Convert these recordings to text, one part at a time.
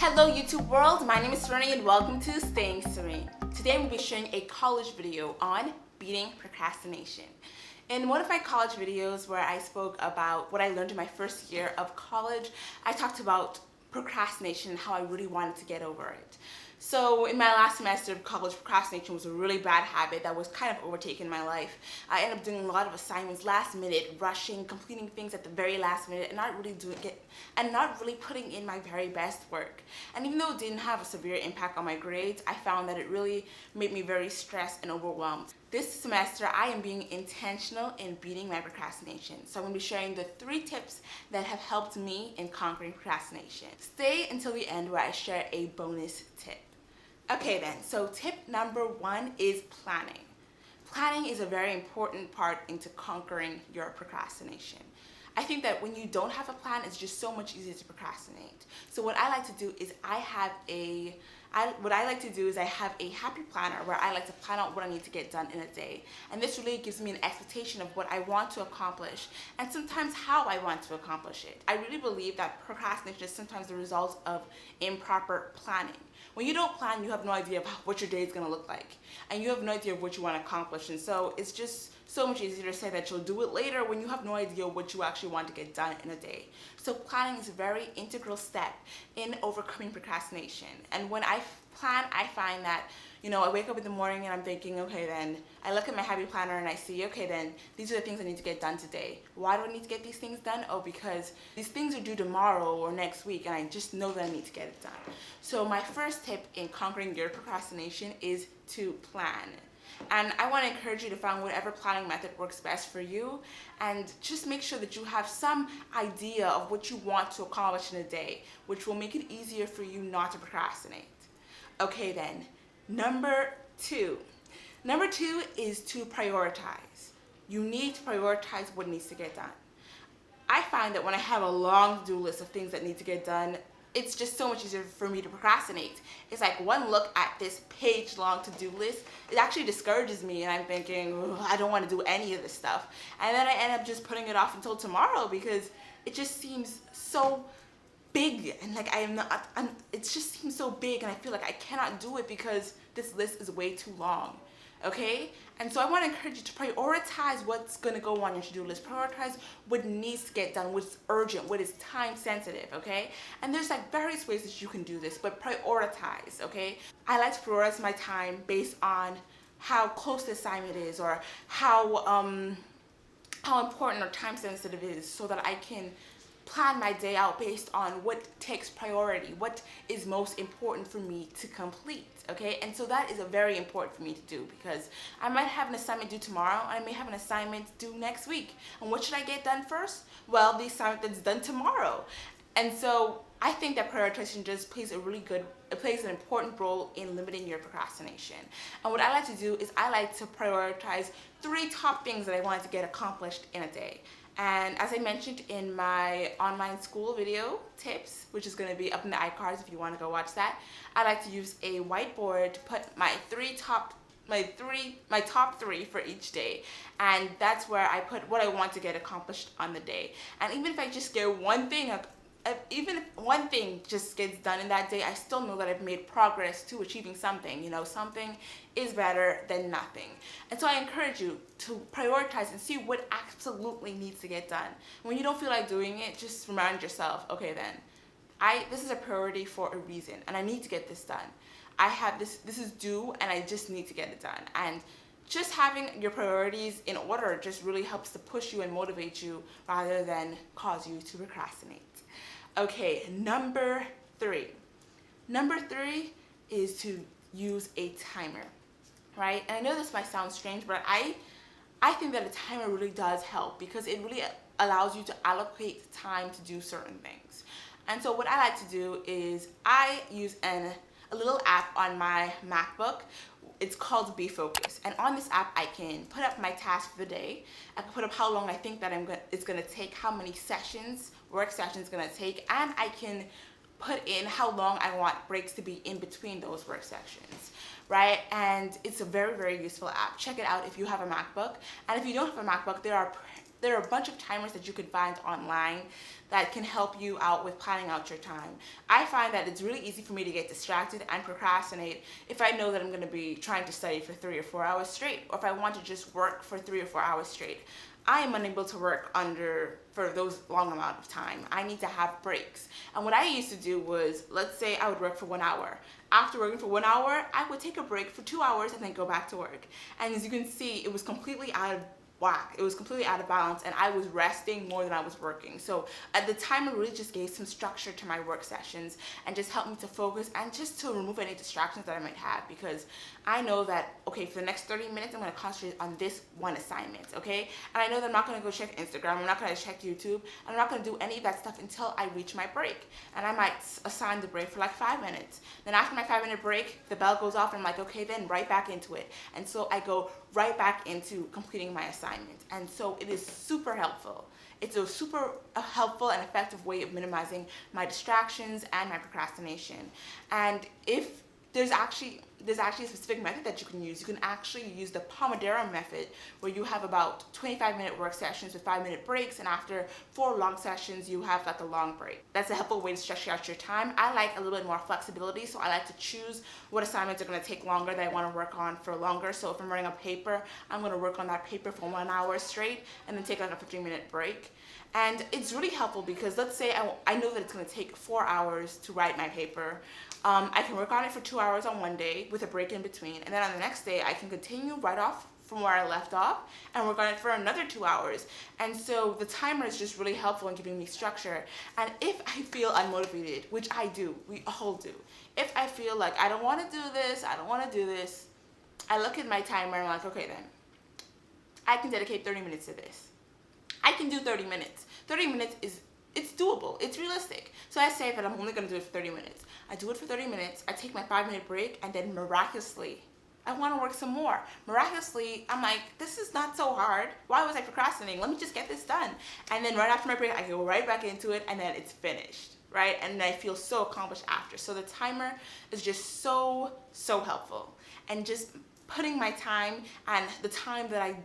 Hello YouTube world, my name is Serena and welcome to Staying Serene. Today we'll be sharing a college video on beating procrastination. In one of my college videos where I spoke about what I learned in my first year of college, I talked about procrastination and how I really wanted to get over it. So in my last semester of college, procrastination was a really bad habit that was kind of overtaking my life. I ended up doing a lot of assignments last minute, rushing, completing things at the very last minute, and not really doing it, and not really putting in my very best work. And even though it didn't have a severe impact on my grades, I found that it really made me very stressed and overwhelmed. This semester, I am being intentional in beating my procrastination. So I'm going to be sharing the 3 tips that have helped me in conquering procrastination. Stay until the end where I share a bonus tip. Okay then, so tip number 1 is planning. Planning is a very important part into conquering your procrastination. I think that when you don't have a plan, it's just so much easier to procrastinate. So what I like to do is I have a happy planner where I like to plan out what I need to get done in a day. And this really gives me an expectation of what I want to accomplish and sometimes how I want to accomplish it. I really believe that procrastination is sometimes the result of improper planning. When you don't plan, you have no idea of what your day is going to look like. And you have no idea of what you want to accomplish. And so it's just so much easier to say that you'll do it later when you have no idea what you actually want to get done in a day. So planning is a very integral step in overcoming procrastination. And when I plan, I find that, I wake up in the morning and I'm thinking, okay, then I look at my happy planner and I see, okay, then these are the things I need to get done today. Why do I need to get these things done? Oh, because these things are due tomorrow or next week and I just know that I need to get it done. So my first tip in conquering your procrastination is to plan. And I want to encourage you to find whatever planning method works best for you and just make sure that you have some idea of what you want to accomplish in a day, which will make it easier for you not to procrastinate. Okay then, number 2. Number 2 is to prioritize. You need to prioritize what needs to get done. I find that when I have a long to-do list of things that need to get done, it's just so much easier for me to procrastinate. It's like one look at this page-long to-do list, it actually discourages me and I'm thinking, I don't want to do any of this stuff. And then I end up just putting it off until tomorrow because it just seems so big and like it just seems so big and I feel like I cannot do it because this list is way too long. Okay? And so I want to encourage you to prioritize what's going to go on your to-do list. Prioritize what needs to get done, what's urgent, what is time sensitive, okay? And there's like various ways that you can do this, but prioritize, okay? I like to prioritize my time based on how close the assignment is or how important or time sensitive it is so that I can plan my day out based on what takes priority, what is most important for me to complete, okay? And so that is a very important for me to do because I might have an assignment due tomorrow, I may have an assignment due next week. And what should I get done first? Well, the assignment that's done tomorrow. And so I think that prioritization just plays an important role in limiting your procrastination. And what I like to do is I like to prioritize 3 top things that I want to get accomplished in a day. And as I mentioned in my online school video tips, which is going to be up in the iCards if you want to go watch that, I like to use a whiteboard to put my top 3 for each day. And that's where I put what I want to get accomplished on the day. And even if I just get even if one thing just gets done in that day, I still know that I've made progress to achieving something. Something is better than nothing. And so I encourage you to prioritize and see what absolutely needs to get done. When you don't feel like doing it, just remind yourself, okay then, this is a priority for a reason and I need to get this done. I have this is due and I just need to get it done. And just having your priorities in order just really helps to push you and motivate you rather than cause you to procrastinate. Okay, number 3. Number 3 is to use a timer, right? And I know this might sound strange, but I think that a timer really does help because it really allows you to allocate time to do certain things. And so what I like to do is I use a little app on my MacBook. It's called Be Focused. And on this app, I can put up my task for the day. I can put up how long I think that it's going to take, how many work sessions it's going to take, and I can put in how long I want breaks to be in between those work sessions, right? And it's a very, very useful app. Check it out if you have a MacBook. And if you don't have a MacBook, there there are a bunch of timers that you can find online that can help you out with planning out your time. I find that it's really easy for me to get distracted and procrastinate if I know that I'm going to be trying to study for 3 or 4 hours straight, or if I want to just work for 3 or 4 hours straight. I am unable to work for those long amount of time. I need to have breaks. And what I used to do was, let's say I would work for 1 hour. After working for 1 hour, I would take a break for 2 hours and then go back to work. And as you can see, it was completely out of whack. It was completely out of balance, and I was resting more than I was working. So at the time, it really just gave some structure to my work sessions and just helped me to focus and just to remove any distractions that I might have, because I know that, okay, for the next 30 minutes, I'm going to concentrate on this one assignment, okay? And I know that I'm not going to go check Instagram, I'm not going to check YouTube, and I'm not going to do any of that stuff until I reach my break. And I might assign the break for like 5 minutes. Then after my 5-minute break, the bell goes off, and I'm like, okay, then right back into it. And so I go right back into completing my assignment. And so it is super helpful. It's a super helpful and effective way of minimizing my distractions and my procrastination. And if there's actually a specific method that you can use. You can actually use the Pomodoro method, where you have about 25-minute work sessions with 5-minute breaks, and after 4 long sessions, you have like a long break. That's a helpful way to stretch out your time. I like a little bit more flexibility, so I like to choose what assignments are going to take longer, that I want to work on for longer. So if I'm writing a paper, I'm going to work on that paper for 1 hour straight, and then take like a 15-minute break. And it's really helpful because let's say I know that it's going to take 4 hours to write my paper. I can work on it for 2 hours on one day with a break in between. And then on the next day, I can continue right off from where I left off and work on it for another 2 hours. And so the timer is just really helpful in giving me structure. And if I feel unmotivated, which I do, we all do. If I feel like I don't want to do this, I look at my timer and I'm like, okay then, I can dedicate 30 minutes to this. I can do 30 minutes. 30 minutes it's doable. It's realistic. So I say that I'm only going to do it for 30 minutes. I do it for 30 minutes. I take my 5-minute break, and then miraculously, I want to work some more. Miraculously, I'm like, this is not so hard. Why was I procrastinating? Let me just get this done. And then right after my break, I go right back into it, and then it's finished, right? And I feel so accomplished after. So the timer is just so helpful. And just putting my time and the time that I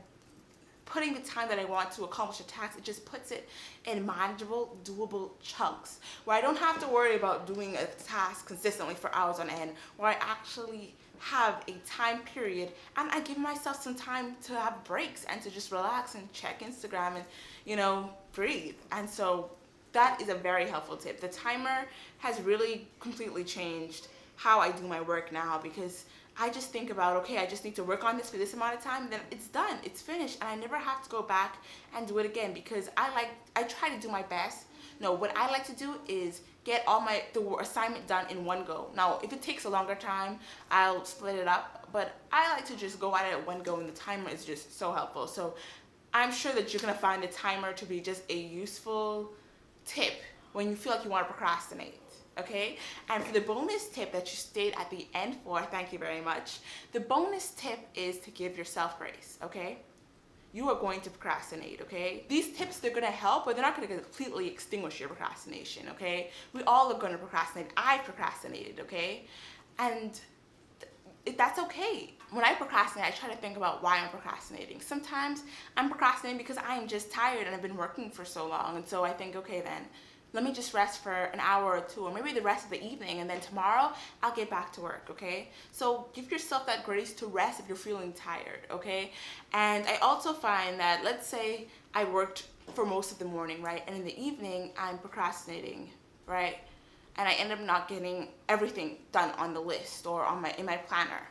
want to accomplish a task, it just puts it in manageable, doable chunks, where I don't have to worry about doing a task consistently for hours on end, where I actually have a time period and I give myself some time to have breaks and to just relax and check Instagram and, breathe. And so that is a very helpful tip. The timer has really completely changed how I do my work now, because I just think about, okay, I just need to work on this for this amount of time, then it's done, it's finished, and I never have to go back and do it again, because I try to do my best. No, what I like to do is get the assignment done in one go. Now, if it takes a longer time, I'll split it up, but I like to just go at it at one go, and the timer is just so helpful. So I'm sure that you're going to find the timer to be just a useful tip when you feel like you want to procrastinate. Okay, and for the bonus tip that you stayed at the end for, thank you very much. The bonus tip is to give yourself grace. Okay, you are going to procrastinate. Okay, these tips, they're going to help, but they're not going to completely extinguish your procrastination. Okay, we all are going to procrastinate. I procrastinated. Okay, and that's okay. When I procrastinate, I try to think about why I'm procrastinating. Sometimes I'm procrastinating because I am just tired and I've been working for so long, and so I think, okay then, let me just rest for an hour or two, or maybe the rest of the evening, and then tomorrow I'll get back to work, okay? So give yourself that grace to rest if you're feeling tired, okay? And I also find that, let's say I worked for most of the morning, right? And in the evening, I'm procrastinating, right? And I end up not getting everything done on the list or in my planner.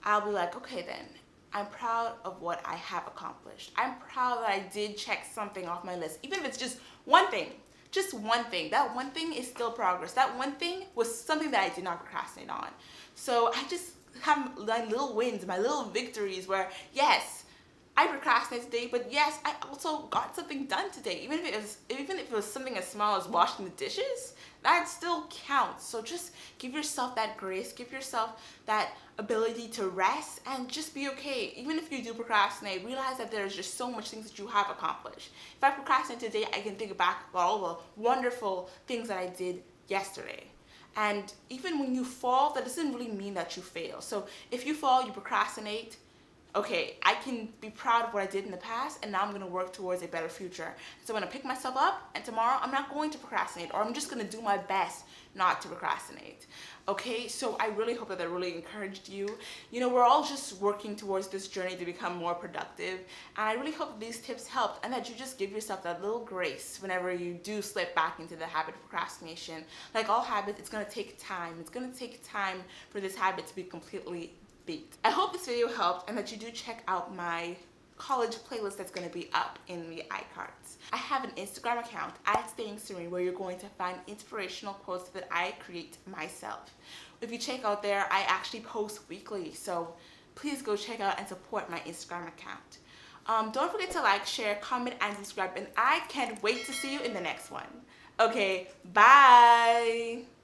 I'll be like, okay then, I'm proud of what I have accomplished. I'm proud that I did check something off my list, even if it's just one thing. Just one thing. That one thing is still progress. That one thing was something that I did not procrastinate on. So I just have my little wins, my little victories where, yes, I procrastinated today, but yes, I also got something done today. Even if it was something as small as washing the dishes, that still counts. So just give yourself that grace, give yourself that ability to rest, and just be okay. Even if you do procrastinate, realize that there's just so much things that you have accomplished. If I procrastinate today, I can think back about all the wonderful things that I did yesterday. And even when you fall, that doesn't really mean that you fail. So if you fall, you procrastinate, okay, I can be proud of what I did in the past, and now I'm going to work towards a better future. So I'm going to pick myself up, and tomorrow I'm not going to procrastinate, or I'm just going to do my best not to procrastinate. Okay, so I really hope that really encouraged you. You know, we're all just working towards this journey to become more productive, and I really hope these tips helped, and that you just give yourself that little grace whenever you do slip back into the habit of procrastination. Like all habits, it's going to take time. It's going to take time for this habit to be completely beat. I hope this video helped, and that you do check out my college playlist that's going to be up in the iCards. I have an Instagram account at Staying Serene where you're going to find inspirational quotes that I create myself. If you check out there, I actually post weekly, so please go check out and support my Instagram account. Don't forget to like, share, comment, and subscribe, and I can't wait to see you in the next one. Okay, bye!